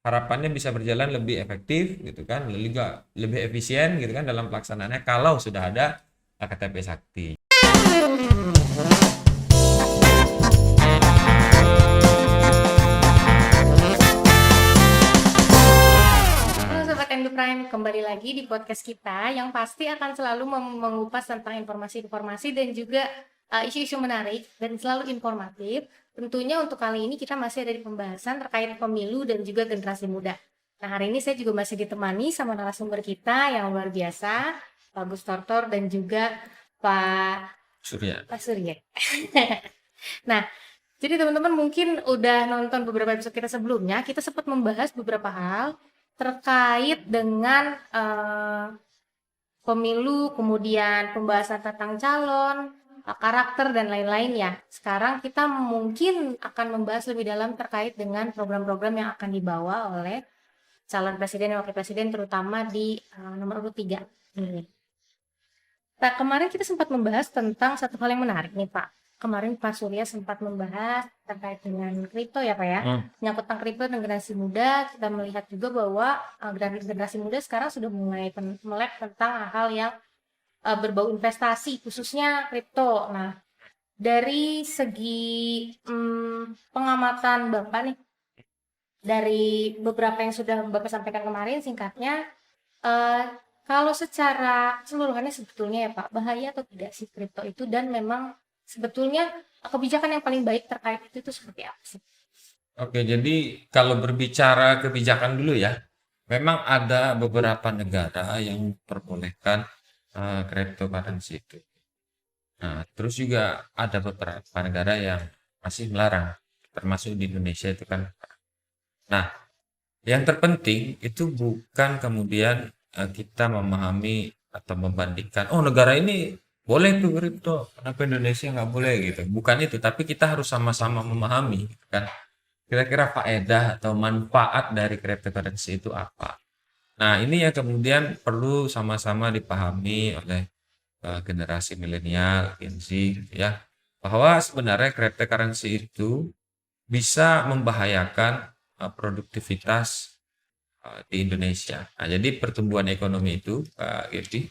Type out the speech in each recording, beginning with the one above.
harapannya bisa berjalan lebih efektif gitu kan, juga lebih efisien gitu kan dalam pelaksanaannya kalau sudah ada KTP Sakti. Halo Sobat Endo Prime, kembali lagi di podcast kita yang pasti akan selalu mengupas tentang informasi-informasi dan juga isu-isu menarik dan selalu informatif. Tentunya untuk kali ini kita masih ada di pembahasan terkait pemilu dan juga generasi muda. Nah, hari ini saya juga masih ditemani sama narasumber kita yang luar biasa, Pak Gus Tortor dan juga Pak Surya. Pak Surya. Nah, jadi teman-teman mungkin udah nonton beberapa episode kita sebelumnya, kita sempat membahas beberapa hal terkait dengan pemilu, kemudian pembahasan tentang calon, karakter dan lain-lain ya. Sekarang kita mungkin akan membahas lebih dalam terkait dengan program-program yang akan dibawa oleh calon presiden dan wakil presiden terutama di nomor urut 3 ini. Nah, kemarin kita sempat membahas tentang satu hal yang menarik nih, Pak. Kemarin Pak Surya sempat membahas terkait dengan kripto ya, Pak ya. Menyangkut tentang kripto dan generasi muda, kita melihat juga bahwa generasi muda sekarang sudah mulai melek tentang hal yang berbau investasi, khususnya kripto. Nah, dari segi pengamatan Bapak nih, dari beberapa yang sudah Bapak sampaikan kemarin, singkatnya, eh, kalau secara keseluruhannya sebetulnya ya Pak, bahaya atau tidak sih kripto itu dan memang sebetulnya kebijakan yang paling baik terkait itu seperti apa sih? Oke, jadi kalau berbicara kebijakan dulu ya, memang ada beberapa negara yang memperbolehkan cryptocurrency itu. Nah, terus juga ada beberapa negara yang masih melarang, termasuk di Indonesia itu kan. Nah, yang terpenting itu bukan kemudian kita memahami atau membandingkan, oh negara ini boleh tuh kripto, kenapa Indonesia nggak boleh gitu. Bukan itu, tapi kita harus sama-sama memahami gitu kan. Kira-kira faedah atau manfaat dari cryptocurrency itu apa? Nah, ini yang kemudian perlu sama-sama dipahami oleh generasi milenial, Gen Z, gitu ya, bahwa sebenarnya cryptocurrency itu bisa membahayakan produktivitas di Indonesia. Nah, jadi pertumbuhan ekonomi itu, Pak Gedi,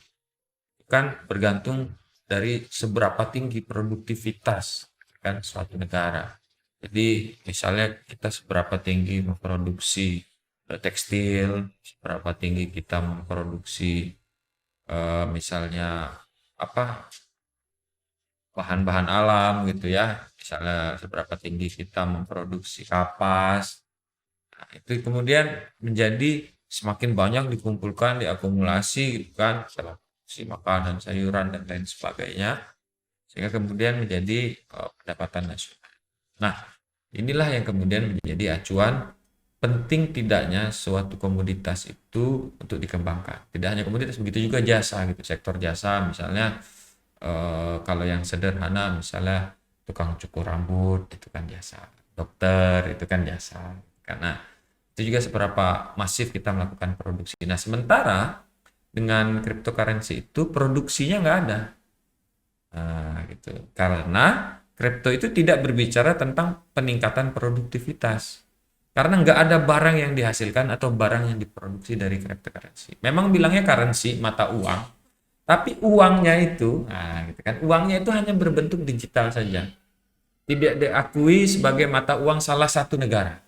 kan bergantung dari seberapa tinggi produktivitas kan suatu negara. Jadi misalnya kita seberapa tinggi memproduksi tekstil, seberapa tinggi kita memproduksi misalnya apa bahan-bahan alam gitu ya, misalnya seberapa tinggi kita memproduksi kapas. Nah, itu kemudian menjadi semakin banyak dikumpulkan, diakumulasi gitu kan, dalam si makanan, sayuran dan lain sebagainya, sehingga kemudian menjadi pendapatan nasional. Nah, inilah yang kemudian menjadi acuan penting tidaknya suatu komoditas itu untuk dikembangkan. Tidak hanya komoditas, begitu juga jasa gitu, sektor jasa misalnya kalau yang sederhana misalnya tukang cukur rambut itu kan jasa, dokter itu kan jasa. Karena itu juga seberapa masif kita melakukan produksi. Nah, sementara dengan cryptocurrency itu produksinya nggak ada. Nah, gitu. Karena kripto itu tidak berbicara tentang peningkatan produktivitas. Karena nggak ada barang yang dihasilkan atau barang yang diproduksi dari cryptocurrency. Memang bilangnya currency, mata uang, tapi uangnya itu, nah gitu kan, uangnya itu hanya berbentuk digital saja. Tidak diakui sebagai mata uang salah satu negara.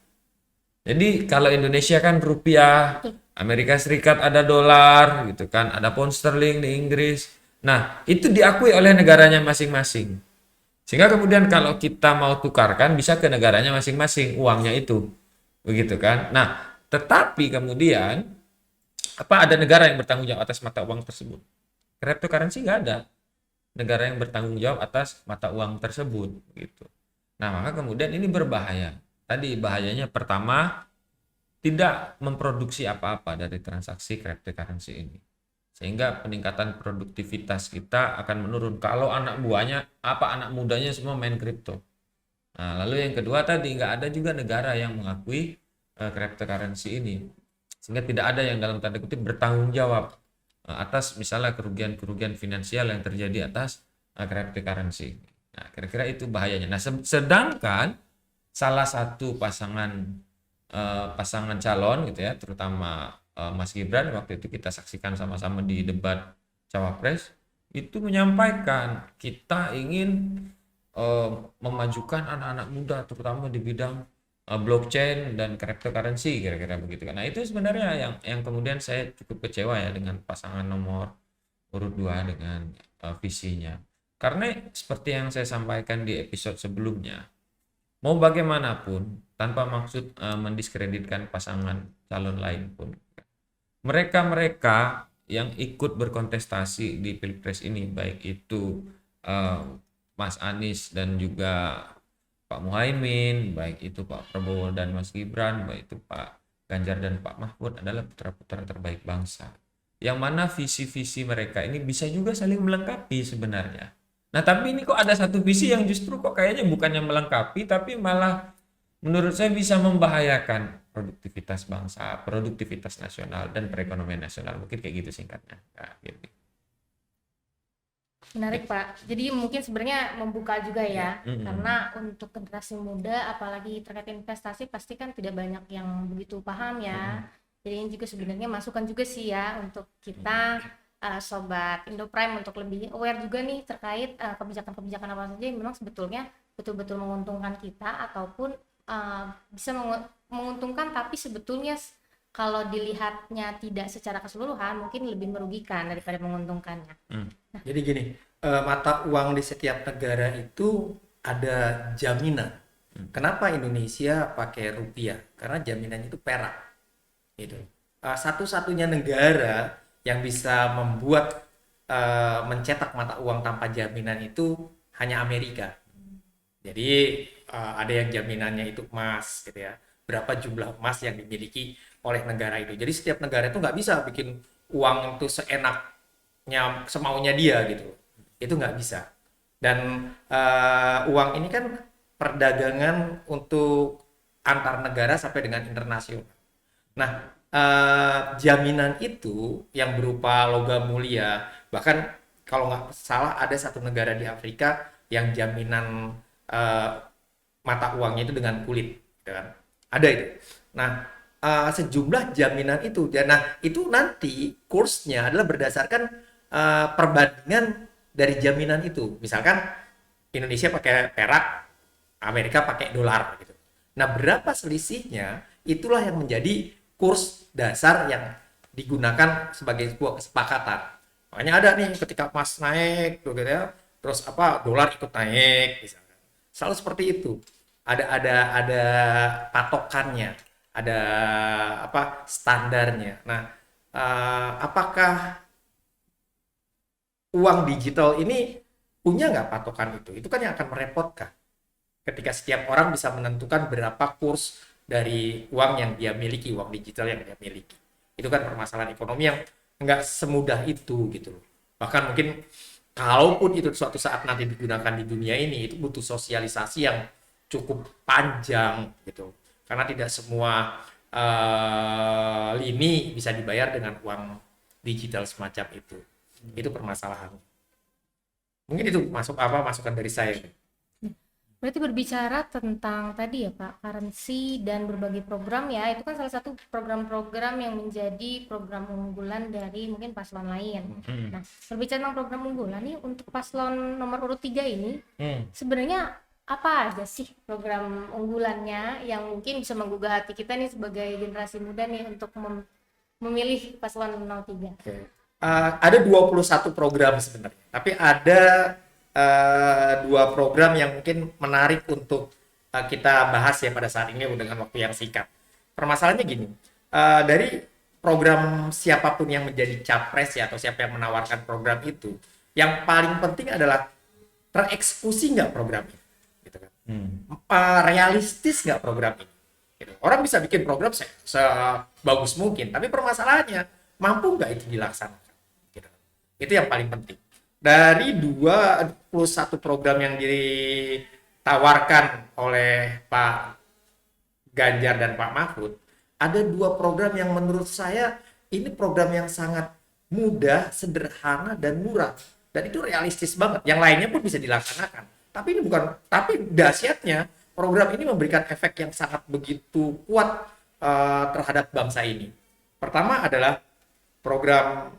Jadi kalau Indonesia kan rupiah, Amerika Serikat ada dolar, gitu kan, ada pound sterling di Inggris. Nah, itu diakui oleh negaranya masing-masing. Sehingga kemudian kalau kita mau tukarkan bisa ke negaranya masing-masing uangnya itu. Begitu kan? Nah, tetapi kemudian apa ada negara yang bertanggung jawab atas mata uang tersebut? Cryptocurrency nggak ada negara yang bertanggung jawab atas mata uang tersebut gitu. Nah, maka kemudian ini berbahaya. Tadi bahayanya pertama tidak memproduksi apa-apa dari transaksi cryptocurrency ini. Sehingga peningkatan produktivitas kita akan menurun kalau anak buahnya apa anak mudanya semua main kripto. Nah, lalu yang kedua tadi nggak ada juga negara yang mengakui cryptocurrency ini. Sehingga tidak ada yang dalam tanda kutip bertanggung jawab atas misalnya kerugian-kerugian finansial yang terjadi atas cryptocurrency. Nah, kira-kira itu bahayanya. Nah, sedangkan salah satu pasangan pasangan calon gitu ya, terutama Mas Gibran waktu itu kita saksikan sama-sama di debat Cawapres, itu menyampaikan kita ingin eh, memajukan anak-anak muda terutama di bidang blockchain dan cryptocurrency kira-kira begitu kan. Nah, itu sebenarnya yang kemudian saya cukup kecewa ya dengan pasangan nomor urut 2 dengan visinya. Karena seperti yang saya sampaikan di episode sebelumnya, mau bagaimanapun tanpa maksud mendiskreditkan pasangan calon lain pun, mereka-mereka yang ikut berkontestasi di Pilpres ini, baik itu eh, Mas Anies dan juga Pak Muhaimin, baik itu Pak Prabowo dan Mas Gibran, baik itu Pak Ganjar dan Pak Mahfud, adalah putra-putra terbaik bangsa. Yang mana visi-visi mereka ini bisa juga saling melengkapi sebenarnya. Nah, tapi ini kok ada satu visi yang justru kok kayaknya bukannya melengkapi, tapi malah menurut saya bisa membahayakan produktivitas bangsa, produktivitas nasional, dan perekonomian nasional. Mungkin kayak gitu singkatnya. Nah, gitu. Menarik Pak. Jadi mungkin sebenarnya membuka juga ya, Mm-mm. karena untuk generasi muda, apalagi terkait investasi, pasti kan tidak banyak yang begitu paham ya. Jadi ini juga sebenarnya masukan juga sih ya untuk kita sobat Indoprime untuk lebih aware juga nih terkait kebijakan-kebijakan apa saja yang memang sebetulnya betul-betul menguntungkan kita ataupun bisa menguntungkan, tapi sebetulnya kalau dilihatnya tidak secara keseluruhan mungkin lebih merugikan daripada menguntungkannya. Jadi gini, mata uang di setiap negara itu ada jaminan. Kenapa Indonesia pakai rupiah? Karena jaminannya itu perak. Gitu. Satu-satunya negara yang bisa membuat mencetak mata uang tanpa jaminan itu hanya Amerika. Jadi ada yang jaminannya itu emas, gitu ya. Berapa jumlah emas yang dimiliki oleh negara itu. Jadi setiap negara itu nggak bisa bikin uang itu seenaknya, semaunya dia gitu. Itu nggak bisa. Dan uang ini kan perdagangan untuk antar negara sampai dengan internasional. Nah, jaminan itu yang berupa logam mulia, bahkan kalau nggak salah ada satu negara di Afrika yang jaminan eh, mata uangnya itu dengan kulit, gitu kan? Ada itu. Nah, sejumlah jaminan itu, dan nah itu nanti kursnya adalah berdasarkan perbandingan dari jaminan itu. Misalkan Indonesia pakai perak, Amerika pakai dolar, gitu. Nah, berapa selisihnya? Itulah yang menjadi kurs dasar yang digunakan sebagai sebuah kesepakatan. Makanya ada nih ketika emas naik, gitu ya, terus dolar ikut naik, misalkan. Selalu seperti itu. Ada patokannya, ada standarnya. Nah, apakah uang digital ini punya nggak patokan itu? Itu kan yang akan merepotkan. Ketika setiap orang bisa menentukan berapa kurs dari uang yang dia miliki, uang digital yang dia miliki. Itu kan permasalahan ekonomi yang nggak semudah itu gitu loh. Bahkan mungkin kalaupun itu suatu saat nanti digunakan di dunia ini, itu butuh sosialisasi yang cukup panjang gitu. Karena tidak semua lini bisa dibayar dengan uang digital semacam itu. Itu permasalahan. Mungkin itu masukan dari saya. Berarti berbicara tentang tadi ya Pak, currency dan berbagai program ya, itu kan salah satu program-program yang menjadi program unggulan dari mungkin paslon lain. Nah, berbicara tentang program unggulan nih, untuk paslon nomor urut 3 ini, sebenarnya apa aja sih program unggulannya yang mungkin bisa menggugah hati kita nih sebagai generasi muda nih untuk memilih paslon 03? Ada 21 program sebenarnya, tapi ada dua program yang mungkin menarik untuk kita bahas ya pada saat ini dengan waktu yang singkat. Permasalahannya gini, dari program siapapun yang menjadi capres ya, atau siapa yang menawarkan program itu, yang paling penting adalah tereksekusi nggak program ini, gitu kan? Realistis nggak program ini? Gitu. Orang bisa bikin program sebagus mungkin, tapi permasalahannya mampu nggak itu dilaksanakan? Gitu. Itu yang paling penting. Dari 21 program yang ditawarkan oleh Pak Ganjar dan Pak Mahfud, ada 2 program yang menurut saya ini program yang sangat mudah, sederhana, dan murah. Dan itu realistis banget. Yang lainnya pun bisa dilaksanakan. Tapi dahsyatnya program ini memberikan efek yang sangat begitu kuat terhadap bangsa ini. Pertama adalah program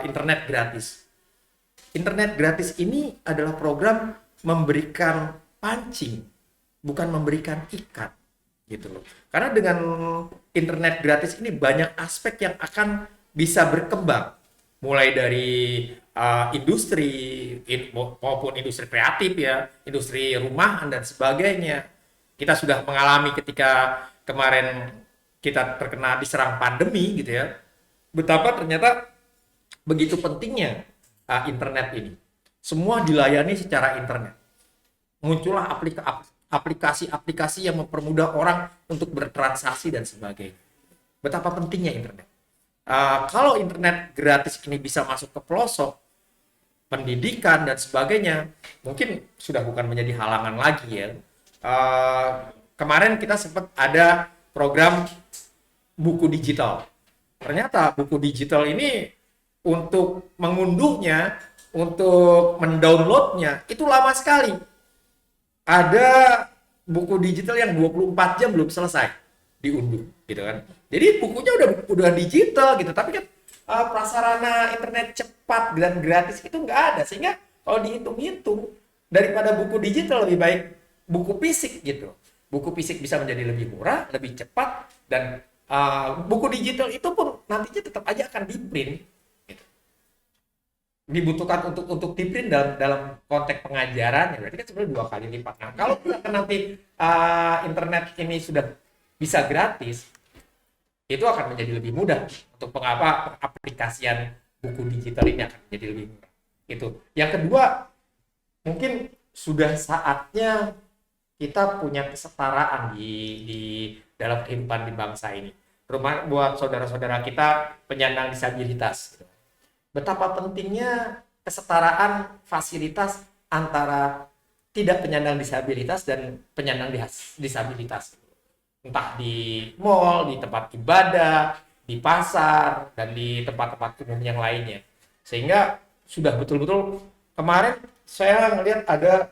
internet gratis. Internet gratis ini adalah program memberikan pancing, bukan memberikan ikan, gitu loh. Karena dengan internet gratis ini banyak aspek yang akan bisa berkembang, mulai dari industri maupun industri kreatif ya, industri rumahan dan sebagainya. Kita sudah mengalami ketika kemarin kita terkena diserang pandemi gitu ya, betapa ternyata begitu pentingnya internet ini. Semua dilayani secara internet. Muncullah aplikasi-aplikasi yang mempermudah orang untuk bertransaksi dan sebagainya. Betapa pentingnya internet. Kalau internet gratis ini bisa masuk ke pelosok, pendidikan dan sebagainya, mungkin sudah bukan menjadi halangan lagi ya. Kemarin kita sempat ada program buku digital. Ternyata buku digital ini untuk mengunduhnya, untuk mendownloadnya itu lama sekali. Ada buku digital yang 24 jam belum selesai diunduh, gitu kan. Jadi bukunya udah digital gitu, tapi kan prasarana internet cepat dan gratis itu nggak ada, sehingga kalau dihitung-hitung daripada buku digital lebih baik buku fisik gitu. Buku fisik bisa menjadi lebih murah, lebih cepat, dan buku digital itu pun nantinya tetap aja akan di-print. Gitu. Dibutuhkan untuk di-print dalam konteks pengajaran, ya berarti kan sebenarnya 2 kali lipat. Nah, kalau nanti internet ini sudah bisa gratis, itu akan menjadi lebih mudah untuk pengaplikasian buku digital ini akan menjadi lebih mudah. Itu. Yang kedua, mungkin sudah saatnya kita punya kesetaraan di dalam kehidupan di bangsa ini. Terutama buat saudara-saudara kita penyandang disabilitas. Betapa pentingnya kesetaraan fasilitas antara tidak penyandang disabilitas dan penyandang disabilitas. Entah di mall, di tempat ibadah, di pasar, dan di tempat-tempat umum yang lainnya. Sehingga sudah betul-betul kemarin saya ngelihat ada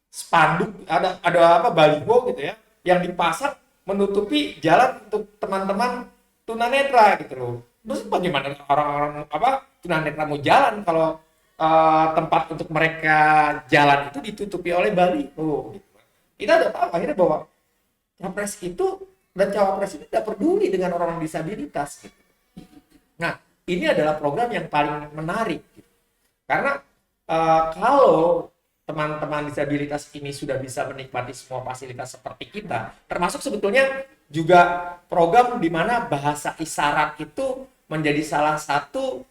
spanduk, ada baliho gitu ya, yang dipasang menutupi jalan untuk teman-teman tunanetra gitu loh. Terus bagaimana orang-orang tunanetra mau jalan kalau tempat untuk mereka jalan itu ditutupi oleh baliho gitu. Kita udah tahu akhirnya bahwa capres itu dan cawapres itu tidak peduli dengan orang disabilitas gitu. Nah, ini adalah program yang paling menarik gitu. Karena kalau teman-teman disabilitas ini sudah bisa menikmati semua fasilitas seperti kita, termasuk sebetulnya juga program di mana bahasa isyarat itu menjadi salah satu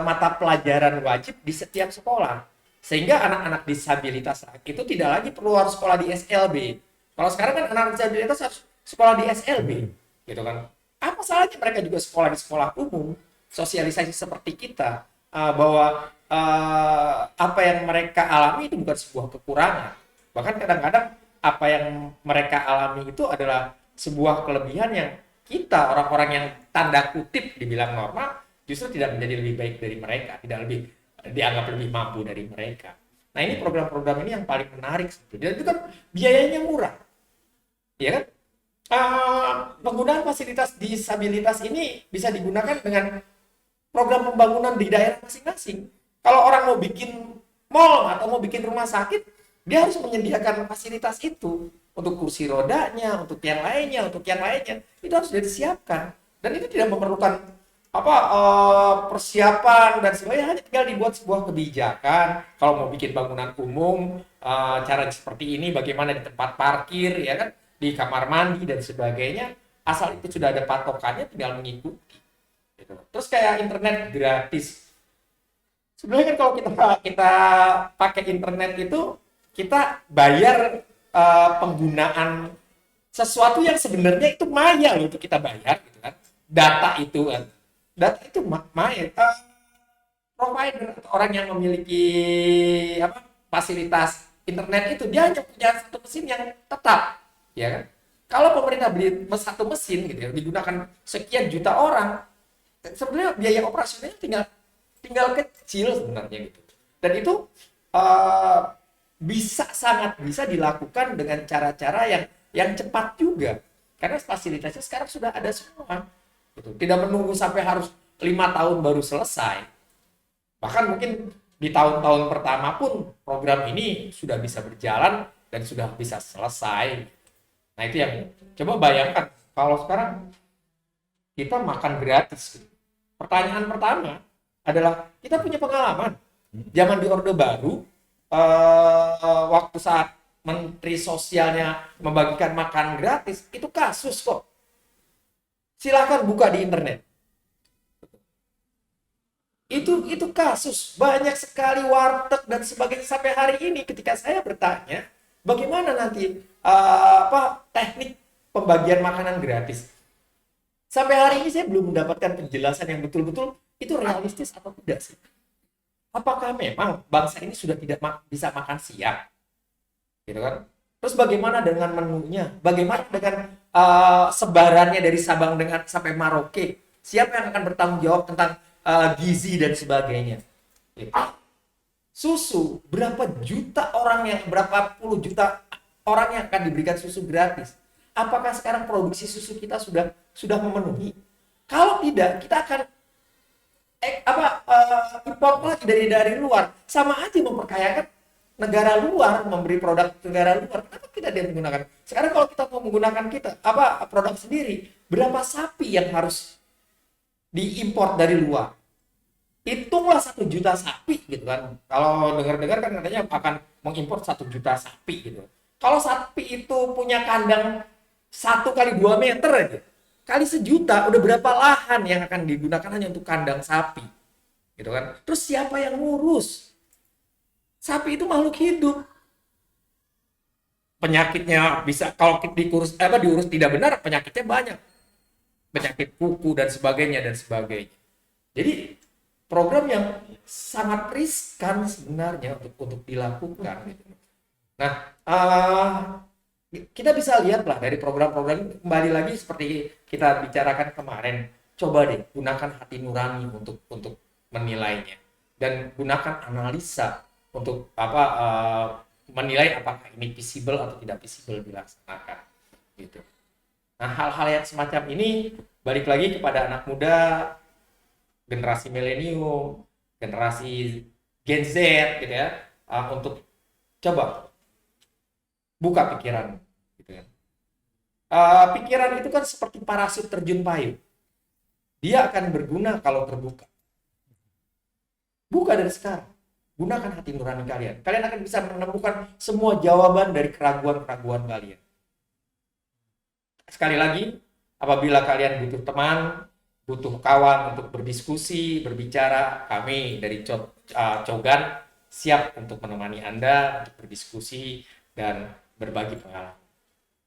mata pelajaran wajib di setiap sekolah. Sehingga anak-anak disabilitas itu tidak lagi perlu harus sekolah di SLB. Kalau sekarang kan anak disabilitas harus sekolah di SLB, gitu kan. Apa salahnya mereka juga sekolah di sekolah umum, sosialisasi seperti kita, bahwa apa yang mereka alami itu bukan sebuah kekurangan. Bahkan kadang-kadang apa yang mereka alami itu adalah sebuah kelebihan yang kita, orang-orang yang tanda kutip dibilang normal, justru tidak menjadi lebih baik dari mereka, tidak lebih dianggap lebih mampu dari mereka. Nah, ini program-program ini yang paling menarik. Dan itu kan biayanya murah. Ya kan? Penggunaan fasilitas disabilitas ini bisa digunakan dengan program pembangunan di daerah masing-masing. Kalau orang mau bikin mall atau mau bikin rumah sakit, dia harus menyediakan fasilitas itu untuk kursi rodanya, untuk yang lainnya, itu harus disiapkan. Dan itu tidak memerlukan persiapan dan sebagainya, hanya tinggal dibuat sebuah kebijakan. Kalau mau bikin bangunan umum, cara seperti ini, bagaimana di tempat parkir, ya kan, di kamar mandi dan sebagainya, asal itu sudah ada patokannya, tinggal mengikuti. Gitu. Terus kayak internet gratis. Sebenarnya kan kalau kita pakai internet itu kita bayar penggunaan sesuatu yang sebenarnya itu maya loh, untuk kita bayar gitu kan. Data itu maya. Provider atau orang yang memiliki fasilitas internet itu dia hanya punya satu mesin yang tetap, ya kan. Kalau pemerintah beli satu mesin gitu ya, digunakan sekian juta orang, sebenarnya biaya operasionalnya tinggal kecil sebenarnya gitu. Dan itu sangat bisa dilakukan dengan cara-cara yang cepat juga. Karena fasilitasnya sekarang sudah ada semua. Gitu. Tidak menunggu sampai harus 5 tahun baru selesai. Bahkan mungkin di tahun-tahun pertama pun program ini sudah bisa berjalan dan sudah bisa selesai. Nah itu yang coba bayangkan kalau sekarang kita makan gratis. Pertanyaan pertama adalah kita punya pengalaman zaman di Orde Baru waktu saat Menteri Sosialnya membagikan makan gratis itu kasus kok. Silakan buka di internet. Itu kasus banyak sekali warteg dan sebagainya sampai hari ini ketika saya bertanya bagaimana nanti teknik pembagian makanan gratis sampai hari ini saya belum mendapatkan penjelasan yang betul-betul itu realistis atau tidak sih. Apakah memang bangsa ini sudah tidak bisa makan siang gitu kan, terus bagaimana dengan menunya, bagaimana dengan sebarannya dari Sabang dengan sampai Merauke, siapa yang akan bertanggung jawab tentang gizi dan sebagainya. Susu, berapa puluh juta orang yang akan diberikan susu gratis. Apakah sekarang produksi susu kita sudah memenuhi? Kalau tidak, kita akan import lagi dari luar. Sama aja memperkayakan negara luar, memberi produk negara luar. Kenapa tidak dia menggunakan? Sekarang kalau kita mau menggunakan produk sendiri, berapa sapi yang harus diimpor dari luar? Hitunglah 1 juta sapi gitu kan. Kalau dengar-dengar kan katanya akan mengimpor 1 juta sapi gitu. Kalau sapi itu punya kandang 1 kali 2 meter aja, kali 1 juta, udah berapa lahan yang akan digunakan hanya untuk kandang sapi gitu kan. Terus siapa yang ngurus? Sapi itu makhluk hidup. Penyakitnya bisa kalau diurus tidak benar, penyakitnya banyak. Penyakit kuku dan sebagainya. Jadi program yang sangat riskan sebenarnya untuk dilakukan. Gitu. Nah, kita bisa lihatlah dari program-program kembali lagi seperti kita bicarakan kemarin. Coba deh gunakan hati nurani untuk menilainya dan gunakan analisa untuk menilai apakah ini visible atau tidak visible dilaksanakan. Gitu. Nah, hal-hal yang semacam ini balik lagi kepada anak muda, generasi milenium, generasi Gen Z gitu ya, untuk coba buka pikiran gitu ya. Pikiran itu kan seperti parasut terjun payung. Dia akan berguna kalau terbuka. Buka dari sekarang. Gunakan hati nurani kalian. Kalian akan bisa menemukan semua jawaban dari keraguan-keraguan kalian. Sekali lagi, apabila kalian butuh teman, butuh kawan untuk berdiskusi, berbicara, kami dari Cogan siap untuk menemani Anda untuk berdiskusi dan berbagi pengalaman.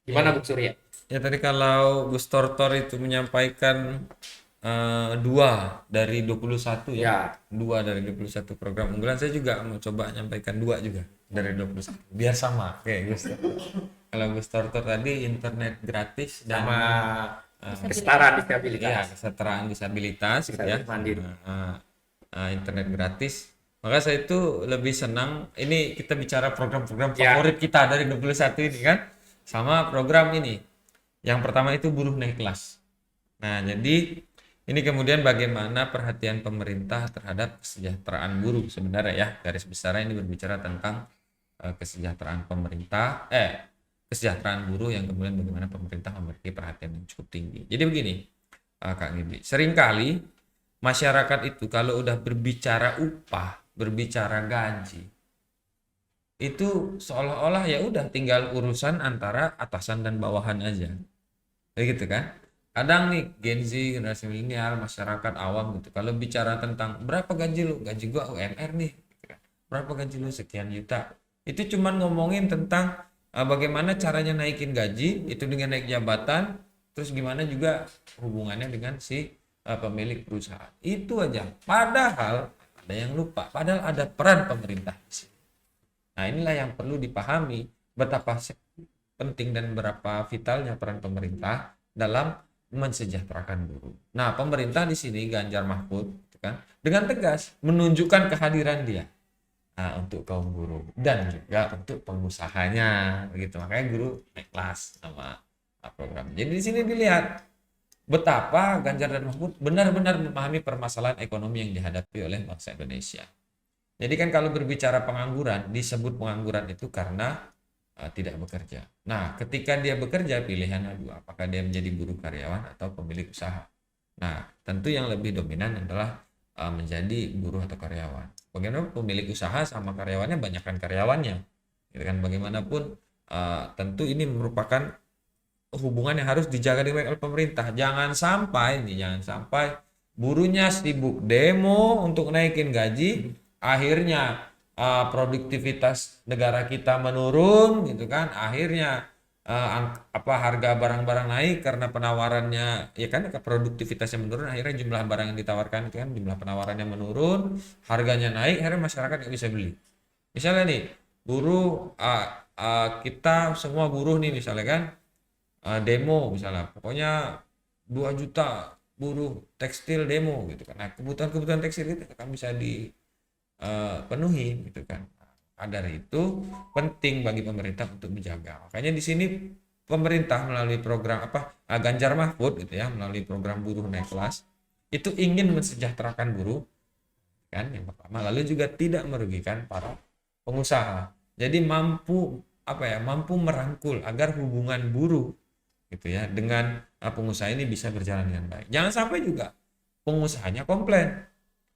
Gimana Bung Surya? Ya tadi kalau Gus Tortor itu menyampaikan 2 dari 21 ya. 2 dari 21 program unggulan, saya juga mau coba menyampaikan 2 juga dari 21. Biar sama kayak Gus Tortor. Kalau Gus Tortor tadi internet gratis dan Sama kesetaraan disabilitas. Iya, kesetaraan disabilitas gitu ya. Mandiri. Internet gratis. Maka saya itu lebih senang, ini kita bicara program-program favorit kita dari 21 ini kan. Sama program ini. Yang pertama itu buruh naik kelas. Nah, jadi ini kemudian bagaimana perhatian pemerintah terhadap kesejahteraan buruh sebenarnya ya. Garis besarnya ini berbicara tentang kesejahteraan pemerintah, kesejahteraan buruh yang kemudian bagaimana pemerintah memiliki perhatian yang cukup tinggi. Jadi begini, Kak Gibi, seringkali masyarakat itu kalau udah berbicara upah, berbicara gaji, itu seolah-olah ya udah tinggal urusan antara atasan dan bawahan aja. Kayak gitu kan? Kadang nih Gen Z, generasi milenial, masyarakat awam gitu, kalau bicara tentang berapa gaji lu, gaji gua UMR nih, gitu kan. Berapa gaji lu, sekian juta. Itu cuman ngomongin tentang bagaimana caranya naikin gaji itu dengan naik jabatan, terus gimana juga hubungannya dengan si pemilik perusahaan. Itu aja. Padahal ada yang lupa, padahal ada peran pemerintah di sini. Nah, inilah yang perlu dipahami betapa penting dan berapa vitalnya peran pemerintah dalam mensejahterakan buruh. Nah, pemerintah di sini Ganjar Mahfud kan dengan tegas menunjukkan kehadiran dia untuk kaum buruh dan juga untuk pengusahanya begitu. Makanya guru naik kelas sama program. Jadi di sini dilihat betapa Ganjar dan Mahfud benar-benar memahami permasalahan ekonomi yang dihadapi oleh bangsa Indonesia. Jadi kan kalau berbicara pengangguran, disebut pengangguran itu karena tidak bekerja. Nah, ketika dia bekerja, pilihannya dua, apakah dia menjadi buruh karyawan atau pemilik usaha. Nah, tentu yang lebih dominan adalah menjadi buruh atau karyawan. Bagaimana pemilik usaha sama karyawannya, banyakkan karyawannya. Gitu kan, bagaimanapun tentu ini merupakan hubungan yang harus dijaga dengan oleh pemerintah. Jangan sampai buruhnya sibuk demo untuk naikin gaji, akhirnya produktivitas negara kita menurun, gitu kan. Akhirnya harga barang-barang naik karena penawarannya, ya kan, produktivitasnya menurun, akhirnya jumlah barang yang ditawarkan itu kan, jumlah penawarannya menurun, harganya naik, akhirnya masyarakat nggak bisa beli. Misalnya nih, buruh kita semua buruh nih misalnya kan, demo misalnya, pokoknya 2 juta buruh tekstil demo gitu kan. Nah, kebutuhan tekstil itu akan bisa dipenuhi gitu kan. Nah, dari itu penting bagi pemerintah untuk menjaga. Makanya di sini pemerintah melalui program Ganjar Mahfud gitu ya, melalui program buruh naik kelas itu ingin mensejahterakan buruh kan, yang pertama, lalu juga tidak merugikan para pengusaha. Jadi mampu merangkul agar hubungan buruh gitu ya dengan pengusaha ini bisa berjalan dengan baik. Jangan sampai juga pengusahanya komplain.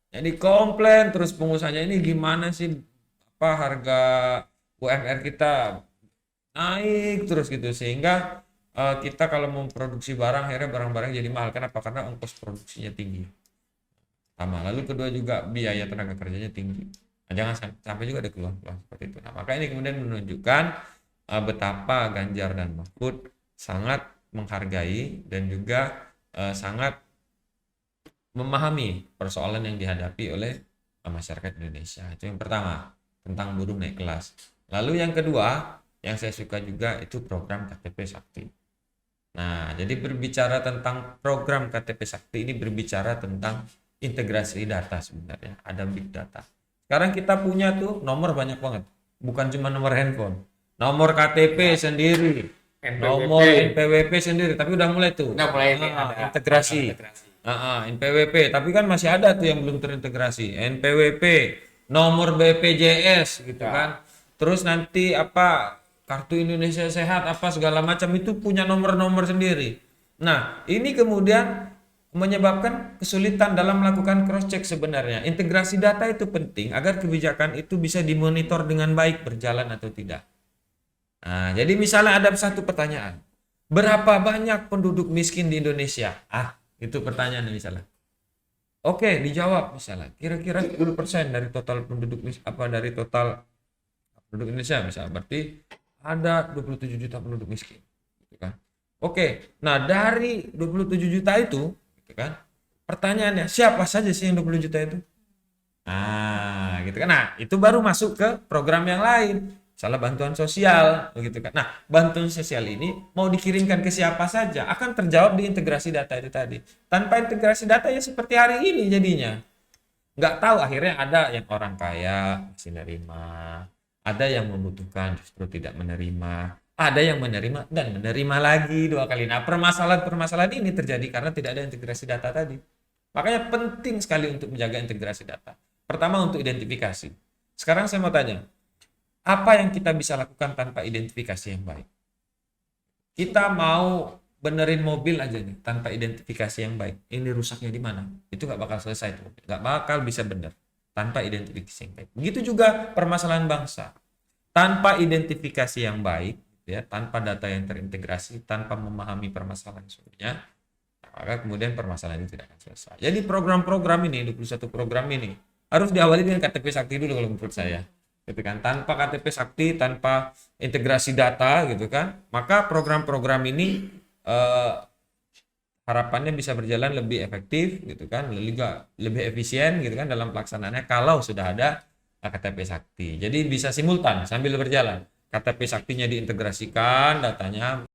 Jadi komplain terus pengusahanya, ini gimana sih harga UMR kita naik terus gitu, sehingga kita kalau memproduksi barang akhirnya barang-barang jadi mahal. Kenapa? Karena ongkos produksinya tinggi. Sama. Lalu kedua juga biaya tenaga kerjanya tinggi. Nah, jangan sampai juga ada keluhan-keluhan seperti itu. Nah, maka ini kemudian menunjukkan betapa Ganjar dan Mahfud sangat menghargai dan juga sangat memahami persoalan yang dihadapi oleh masyarakat Indonesia. Itu yang pertama, tentang buruh naik kelas. Lalu yang kedua, yang saya suka juga itu program KTP Sakti. Nah, jadi berbicara tentang program KTP Sakti ini berbicara tentang integrasi data sebenarnya, ada big data. Sekarang kita punya tuh nomor banyak banget, bukan cuma nomor handphone, nomor KTP sendiri, nomor NPWP sendiri, tapi udah mulai tuh. Udah mulai ada integrasi. NPWP, tapi kan masih ada tuh yang belum terintegrasi. NPWP, nomor BPJS gitu kan. Terus nanti kartu Indonesia Sehat segala macam itu punya nomor-nomor sendiri. Nah, ini kemudian menyebabkan kesulitan dalam melakukan cross check sebenarnya. Integrasi data itu penting agar kebijakan itu bisa dimonitor dengan baik berjalan atau tidak. Nah, jadi misalnya ada satu pertanyaan, berapa banyak penduduk miskin di Indonesia? Itu pertanyaannya misalnya. Oke, dijawab misalnya, kira-kira 10% dari total penduduk dari total penduduk Indonesia misalnya, berarti ada 27 juta penduduk miskin, gitu kan. Oke, nah dari 27 juta itu, gitu kan, pertanyaannya siapa saja sih yang 20 juta itu? Nah, gitu kan. Nah, itu baru masuk ke program yang lain. Misalnya bantuan sosial, begitu kan. Nah, bantuan sosial ini mau dikirimkan ke siapa saja akan terjawab di integrasi data itu tadi. Tanpa integrasi data ya seperti hari ini jadinya. Nggak tahu, akhirnya ada yang orang kaya masih menerima, ada yang membutuhkan justru tidak menerima, ada yang menerima dan menerima lagi 2 kali. Nah, permasalahan ini terjadi karena tidak ada integrasi data tadi. Makanya penting sekali untuk menjaga integrasi data. Pertama, untuk identifikasi. Sekarang saya mau tanya, apa yang kita bisa lakukan tanpa identifikasi yang baik? Kita mau benerin mobil aja nih tanpa identifikasi yang baik. Ini rusaknya di mana? Itu nggak bakal selesai tuh. Nggak bakal bisa bener tanpa identifikasi yang baik. Begitu juga permasalahan bangsa. Tanpa identifikasi yang baik, ya, tanpa data yang terintegrasi, tanpa memahami permasalahan sesungguhnya, maka kemudian permasalahan itu tidak akan selesai. Jadi program-program ini, 21 program ini harus diawali dengan KTP Sakti dulu kalau menurut saya. Gitu kan, tanpa KTP Sakti, tanpa integrasi data gitu kan, maka program-program ini harapannya bisa berjalan lebih efektif gitu kan, lebih efisien gitu kan dalam pelaksanaannya kalau sudah ada KTP Sakti. Jadi bisa simultan sambil berjalan, KTP Saktinya diintegrasikan datanya